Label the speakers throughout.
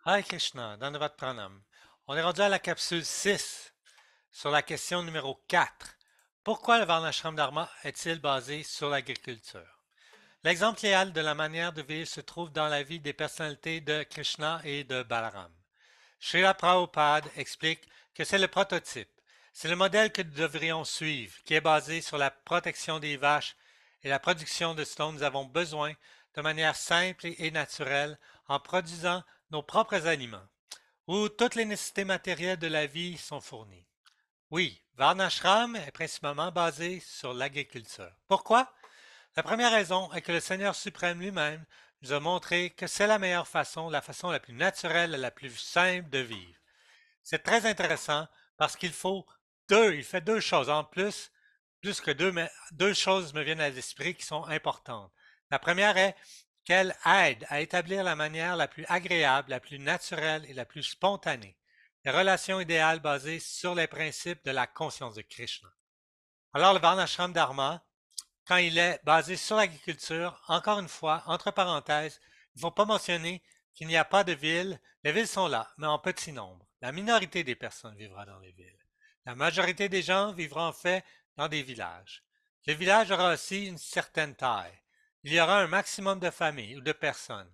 Speaker 1: Hare Krishna, Dandavat Pranam. On est rendu à la capsule 6 sur la question numéro 4. Pourquoi le Varnashram Dharma est-il basé sur l'agriculture? L'exemple idéal de la manière de vivre se trouve dans la vie des personnalités de Krishna et de Balaram. Srila Prabhupada explique que c'est le prototype, c'est le modèle que nous devrions suivre, qui est basé sur la protection des vaches et la production de ce dont nous avons besoin de manière simple et naturelle en produisant nos propres aliments, où toutes les nécessités matérielles de la vie sont fournies. Oui, Varnashram est principalement basé sur l'agriculture. Pourquoi? La première raison est que le Seigneur suprême lui-même nous a montré que c'est la meilleure façon, la façon la plus naturelle et la plus simple de vivre. C'est très intéressant parce il fait deux choses en plus que deux, mais deux choses me viennent à l'esprit qui sont importantes. La première est qu'elle aide à établir la manière la plus agréable, la plus naturelle et la plus spontanée, les relations idéales basées sur les principes de la conscience de Krishna. Alors le Varnashram Dharma, quand il est basé sur l'agriculture, encore une fois, entre parenthèses, il ne faut pas mentionner qu'il n'y a pas de villes. Les villes sont là, mais en petit nombre. La minorité des personnes vivra dans les villes. La majorité des gens vivra en fait dans des villages. Le village aura aussi une certaine taille. Il y aura un maximum de familles ou de personnes.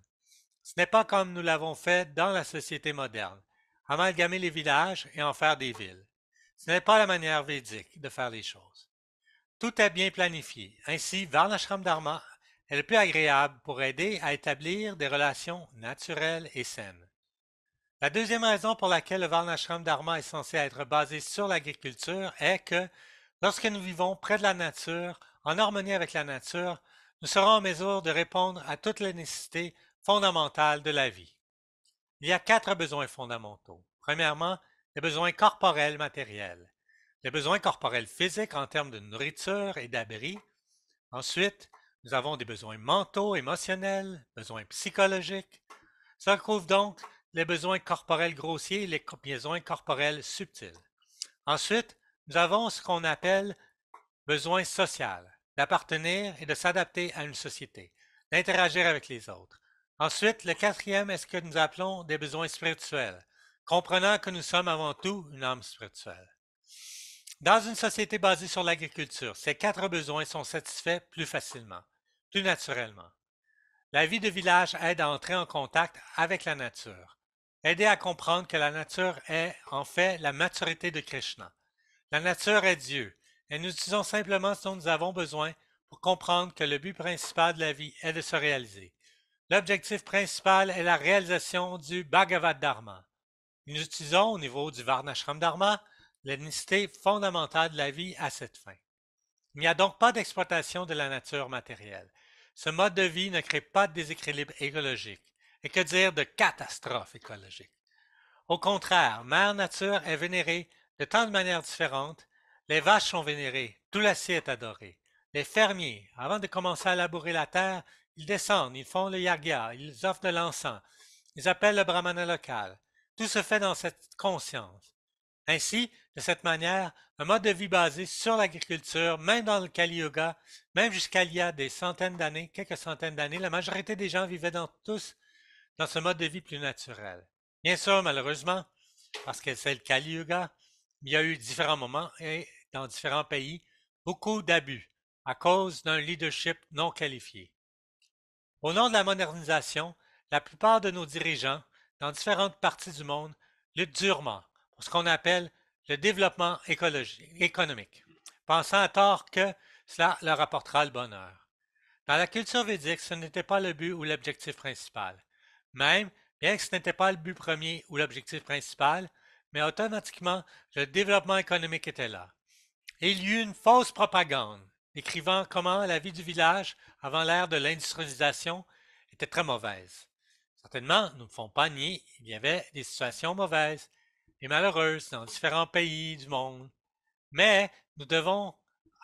Speaker 1: Ce n'est pas comme nous l'avons fait dans la société moderne, amalgamer les villages et en faire des villes. Ce n'est pas la manière védique de faire les choses. Tout est bien planifié. Ainsi, Varnashram Dharma est le plus agréable pour aider à établir des relations naturelles et saines. La deuxième raison pour laquelle le Varnashram Dharma est censé être basé sur l'agriculture est que lorsque nous vivons près de la nature, en harmonie avec la nature, nous serons en mesure de répondre à toutes les nécessités fondamentales de la vie. Il y a quatre besoins fondamentaux. Premièrement, les besoins corporels matériels. Les besoins corporels physiques en termes de nourriture et d'abri. Ensuite, nous avons des besoins mentaux, émotionnels, besoins psychologiques. Ça couvre donc les besoins corporels grossiers et les besoins corporels subtils. Ensuite, nous avons ce qu'on appelle besoin social, d'appartenir et de s'adapter à une société, d'interagir avec les autres. Ensuite, le quatrième est ce que nous appelons des besoins spirituels, comprenant que nous sommes avant tout une âme spirituelle. Dans une société basée sur l'agriculture, ces quatre besoins sont satisfaits plus facilement, plus naturellement. La vie de village aide à entrer en contact avec la nature, aider à comprendre que la nature est en fait la maturité de Krishna. La nature est Dieu, et nous utilisons simplement ce dont nous avons besoin pour comprendre que le but principal de la vie est de se réaliser. L'objectif principal est la réalisation du Bhagavad Dharma. Nous utilisons au niveau du Varnashram Dharma l'unicité fondamentale de la vie à cette fin. Il n'y a donc pas d'exploitation de la nature matérielle. Ce mode de vie ne crée pas de déséquilibre écologique. Et que dire de catastrophe écologique? Au contraire, Mère Nature est vénérée de tant de manières différentes. Les vaches sont vénérées, tout l'acier est adoré. Les fermiers, avant de commencer à labourer la terre, ils descendent, ils font le yagya, ils offrent de l'encens, ils appellent le brahmana local. Tout se fait dans cette conscience. Ainsi, de cette manière, un mode de vie basé sur l'agriculture, même dans le Kali Yuga, même jusqu'à il y a des centaines d'années, quelques centaines d'années, la majorité des gens vivaient tous dans ce mode de vie plus naturel. Bien sûr, malheureusement, parce que c'est le Kali Yuga, il y a eu différents moments et dans différents pays, beaucoup d'abus à cause d'un leadership non qualifié. Au nom de la modernisation, la plupart de nos dirigeants, dans différentes parties du monde, luttent durement pour ce qu'on appelle le développement économique, pensant à tort que cela leur apportera le bonheur. Dans la culture védique, ce n'était pas le but ou l'objectif principal. Même, bien que ce n'était pas le but premier ou l'objectif principal, mais automatiquement, le développement économique était là. Et il y eut une fausse propagande décrivant comment la vie du village, avant l'ère de l'industrialisation, était très mauvaise. Certainement, nous ne pouvons pas nier, il y avait des situations mauvaises et malheureuses dans différents pays du monde, mais nous devons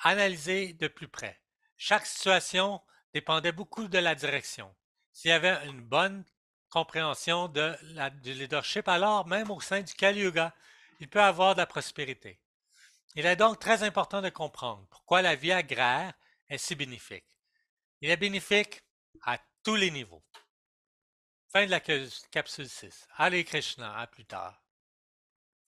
Speaker 1: analyser de plus près. Chaque situation dépendait beaucoup de la direction. S'il y avait une bonne compréhension du leadership, alors même au sein du Kali Yuga, il peut y avoir de la prospérité. Il est donc très important de comprendre pourquoi la vie agraire est si bénéfique. Il est bénéfique à tous les niveaux. Fin de la capsule 6. Allez Krishna, à plus tard.